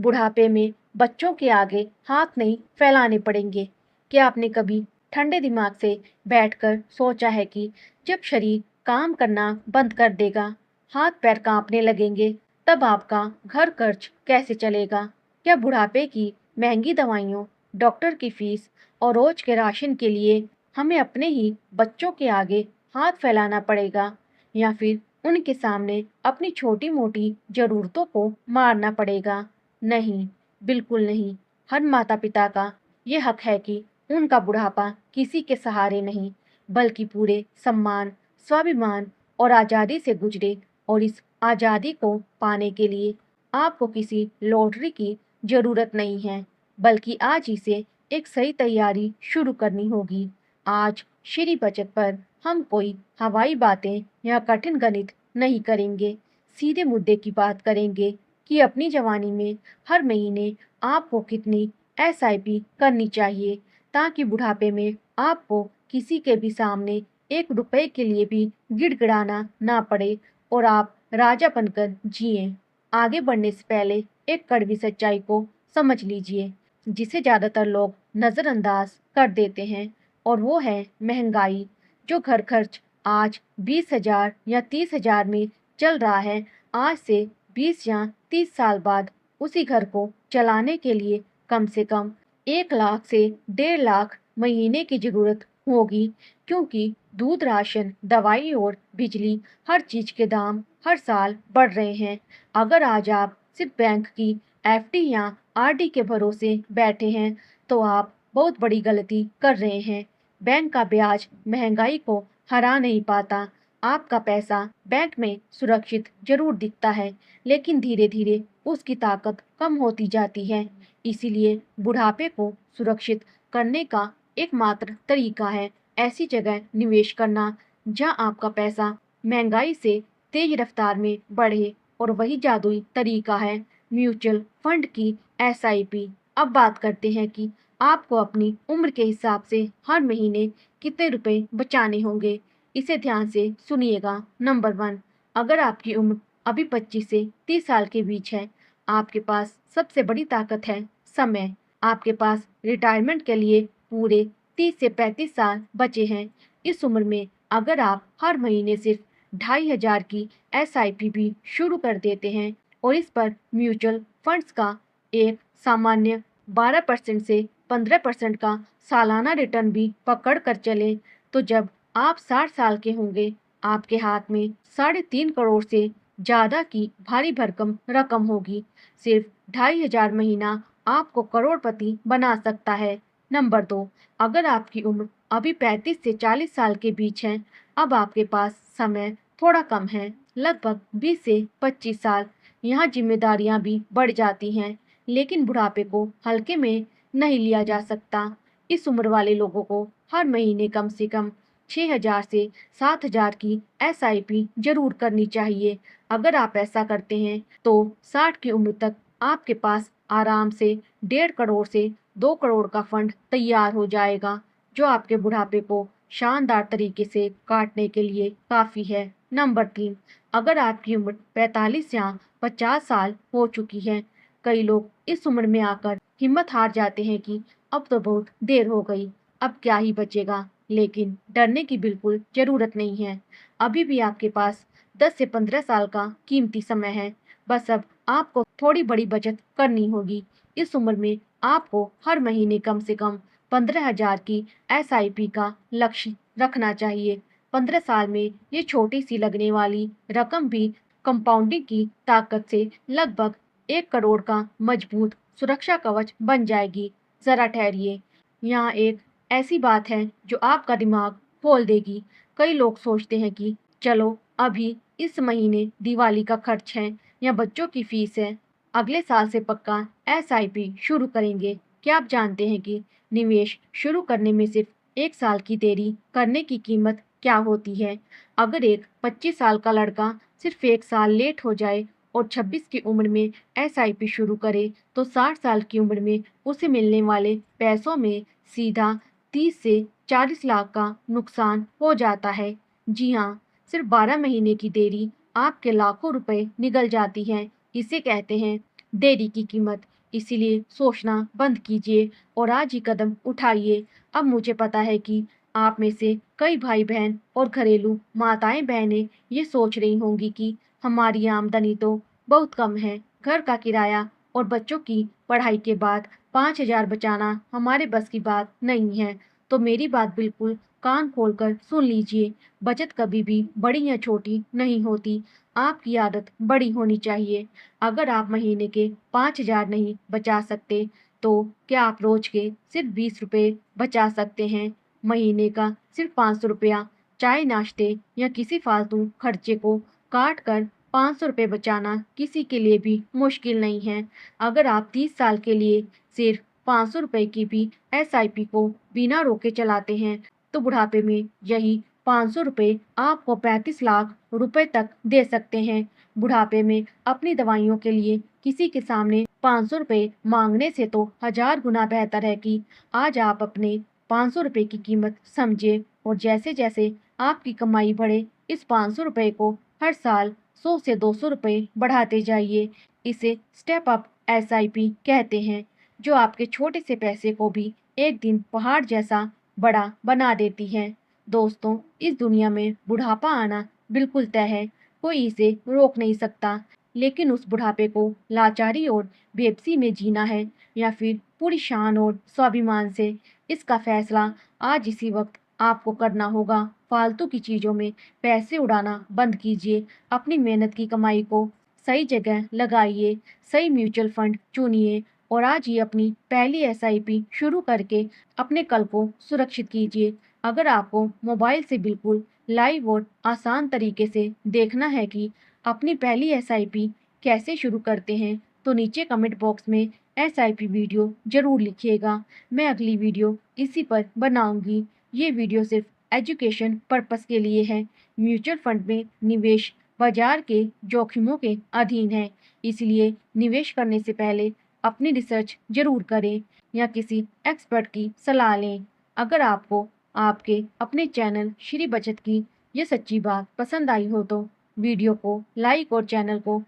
बुढ़ापे में बच्चों के आगे हाथ नहीं फैलाने पड़ेंगे। क्या आपने कभी ठंडे दिमाग से बैठकर सोचा है कि जब शरीर काम करना बंद कर देगा, हाथ पैर कांपने लगेंगे, तब आपका घर खर्च कैसे चलेगा? क्या बुढ़ापे की महंगी दवाइयों, डॉक्टर की फीस और रोज के राशन के लिए हमें अपने ही बच्चों के आगे हाथ फैलाना पड़ेगा, या फिर उनके सामने अपनी छोटी-मोटी ज़रूरतों को मारना पड़ेगा? नहीं, बिल्कुल नहीं। हर माता-पिता का ये हक है कि उनका बुढ़ापा किसी के सहारे नहीं, बल्कि पूरे सम्मान, स्वाभिमान और आज़ादी से गुजरे। और इस आज़ादी को पाने के लिए आपको किसी लॉटरी की ज़रूरत नहीं है, बल्कि आज ही से एक सही तैयारी शुरू करनी होगी। आज श्री बचत पर हम कोई हवाई बातें या कठिन गणित नहीं करेंगे, सीधे मुद्दे की बात करेंगे कि अपनी जवानी में हर महीने आपको कितनी एसआईपी करनी चाहिए, ताकि बुढ़ापे में आपको किसी के भी सामने एक रुपए के लिए भी गिड़गिड़ाना ना पड़े और आप राजा बनकर जिए। आगे बढ़ने से पहले एक कड़वी सच्चाई को समझ लीजिए, जिसे ज़्यादातर लोग नज़रअंदाज कर देते हैं, और वो है महंगाई। जो घर खर्च आज 20,000 या 30,000 में चल रहा है, आज से 20 या 30 साल बाद उसी घर को चलाने के लिए कम से कम 1 लाख से 1.5 लाख महीने की ज़रूरत होगी, क्योंकि दूध, राशन, दवाई और बिजली, हर चीज़ के दाम हर साल बढ़ रहे हैं। अगर आज आप सिर्फ बैंक की एफडी या आरडी के भरोसे बैठे हैं, तो आप बहुत बड़ी गलती कर रहे हैं। बैंक का ब्याज महंगाई को हरा नहीं पाता। आपका पैसा बैंक में सुरक्षित जरूर दिखता है, लेकिन धीरे-धीरे उसकी ताकत कम होती जाती है। इसीलिए बुढ़ापे को सुरक्षित करने का एकमात्र तरीका है ऐसी जगह निवेश करना जहां आपका पैसा महंगाई से तेज रफ्तार में बढ़े, और वही जादुई तरीका है म्यूचुअल फंड की एसआईपी। अब बात करते हैं कि आपको अपनी उम्र के हिसाब से हर महीने कितने रुपए बचाने होंगे। इसे ध्यान से सुनिएगा। नंबर 1, अगर आपकी उम्र अभी 25 से 30 साल के बीच है, आपके पास सबसे बड़ी ताकत है समय। आपके पास रिटायरमेंट के लिए पूरे 30 से 35 साल बचे हैं। इस उम्र में अगर आप हर महीने सिर्फ 2,500 की एसआईपी भी शुरू कर देते हैं और इस पर म्यूचुअल फंड्स का एक सामान्य 12% से 15% का सालाना रिटर्न भी पकड़ कर चलें, तो जब आप 60 साल के होंगे, आपके हाथ में 3.5 करोड़ से ज़्यादा की भारी भरकम रकम होगी। सिर्फ 2,500 महीना आपको करोड़पति बना सकता है। नंबर 2, अगर आपकी उम्र अभी 35 से 40 साल के बीच है, अब आपके पास समय थोड़ा कम है, लगभग 20 से 25 साल। यहाँ जिम्मेदारियाँ भी बढ़ जाती हैं, लेकिन बुढ़ापे को हल्के में नहीं लिया जा सकता। इस उम्र वाले लोगों को हर महीने कम से कम 6,000 से 7,000 की एसआईपी जरूर करनी चाहिए। अगर आप ऐसा करते हैं, तो 60 की उम्र तक आपके पास आराम से 1.5 करोड़ से 2 करोड़ का फंड तैयार हो जाएगा, जो आपके बुढ़ापे को शानदार तरीके से काटने के लिए काफ़ी है। नंबर 3, अगर आपकी उम्र 45 या 50 साल हो चुकी है, कई लोग इस उम्र में आकर हिम्मत हार जाते हैं कि अब तो बहुत देर हो गई, अब क्या ही बचेगा। लेकिन डरने की बिल्कुल ज़रूरत नहीं है। अभी भी आपके पास 10 से 15 साल का कीमती समय है। बस अब आपको थोड़ी बड़ी बचत करनी होगी। इस उम्र में आपको हर महीने कम से कम 15,000 की एसआईपी का लक्ष्य रखना चाहिए। 15 साल में ये छोटी सी लगने वाली रकम भी कंपाउंडिंग की ताकत से लगभग 1 करोड़ का मजबूत सुरक्षा कवच बन जाएगी। जरा ठहरिए, यहाँ एक ऐसी बात है जो आपका दिमाग खोल देगी। कई लोग सोचते हैं कि चलो अभी इस महीने दिवाली का खर्च है या बच्चों की फीस है, अगले साल से पक्का एसआईपी शुरू करेंगे। क्या आप जानते हैं कि निवेश शुरू करने में सिर्फ 1 साल की देरी करने की कीमत क्या होती है? अगर एक 25 साल का लड़का सिर्फ 1 साल लेट हो जाए और 26 की उम्र में एसआईपी शुरू करे, तो 60 साल की उम्र में उसे मिलने वाले पैसों में सीधा 30 से 40 लाख का नुकसान हो जाता है। जी हाँ, सिर्फ 12 महीने की देरी आपके लाखों रुपए निगल जाती हैं। इसे कहते हैं देरी की कीमत। इसीलिए सोचना बंद कीजिए और आज ही कदम उठाइए। अब मुझे पता है कि आप में से कई भाई-बहन और घरेलू माताएँ-बहनें ये सोच रही होंगी कि हमारी आमदनी तो बहुत कम है, घर का किराया और बच्चों की पढ़ाई के बाद 5,000 बचाना हमारे बस की बात नहीं है। तो मेरी बात बिल्कुल कान खोलकर सुन लीजिए, बचत कभी भी बड़ी या छोटी नहीं होती, आपकी आदत बड़ी होनी चाहिए। अगर आप महीने के 5,000 नहीं बचा सकते, तो क्या आप रोज के सिर्फ 20 रुपए बचा सकते हैं? महीने का सिर्फ 500 रुपया चाय नाश्ते या किसी फालतू खर्चे को काट कर 500 रुपए बचाना किसी के लिए भी मुश्किल नहीं है। अगर आप 30 साल के लिए सिर्फ 500 रुपए की भी एसआईपी को बिना रोके चलाते हैं, तो बुढ़ापे में यही 500 रुपए आपको 35 लाख रुपए तक दे सकते हैं। बुढ़ापे में अपनी दवाइयों के लिए किसी के सामने 500 रुपए मांगने से तो हजार गुना बेहतर है कि आज आप अपने 500 रुपए की कीमत समझे और जैसे जैसे आपकी कमाई बढ़े, इस 500 रुपए को हर साल 100 से 200 रुपए बढ़ाते जाइए। इसे स्टेप अप एसआईपी कहते हैं, जो आपके छोटे से पैसे को भी एक दिन पहाड़ जैसा बड़ा बना देती है। दोस्तों, इस दुनिया में बुढ़ापा आना बिल्कुल तय है, कोई इसे रोक नहीं सकता। लेकिन उस बुढ़ापे को लाचारी और बेबसी में जीना है या फिर पूरी शान और स्वाभिमान से, इसका फैसला आज इसी वक्त आपको करना होगा। फालतू की चीज़ों में पैसे उड़ाना बंद कीजिए, अपनी मेहनत की कमाई को सही जगह लगाइए, सही म्यूचुअल फंड चुनिए और आज ही अपनी पहली एसआईपी शुरू करके अपने कल को सुरक्षित कीजिए। अगर आपको मोबाइल से बिल्कुल लाइव और आसान तरीके से देखना है कि अपनी पहली एसआईपी कैसे शुरू करते हैं, तो नीचे कमेंट बॉक्स में एसआईपी वीडियो ज़रूर लिखिएगा। मैं अगली वीडियो इसी पर बनाऊंगी। ये वीडियो सिर्फ एजुकेशन पर्पस के लिए है। म्यूचुअल फंड में निवेश बाजार के जोखिमों के अधीन है, इसलिए निवेश करने से पहले अपनी रिसर्च जरूर करें या किसी एक्सपर्ट की सलाह लें। अगर आपको आपके अपने चैनल श्री बचत की ये सच्ची बात पसंद आई हो, तो वीडियो को लाइक और चैनल को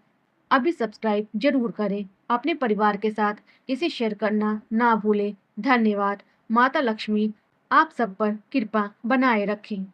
अभी सब्सक्राइब जरूर करें। अपने परिवार के साथ इसे शेयर करना ना भूलें। धन्यवाद। माता लक्ष्मी आप सब पर कृपा बनाए रखें।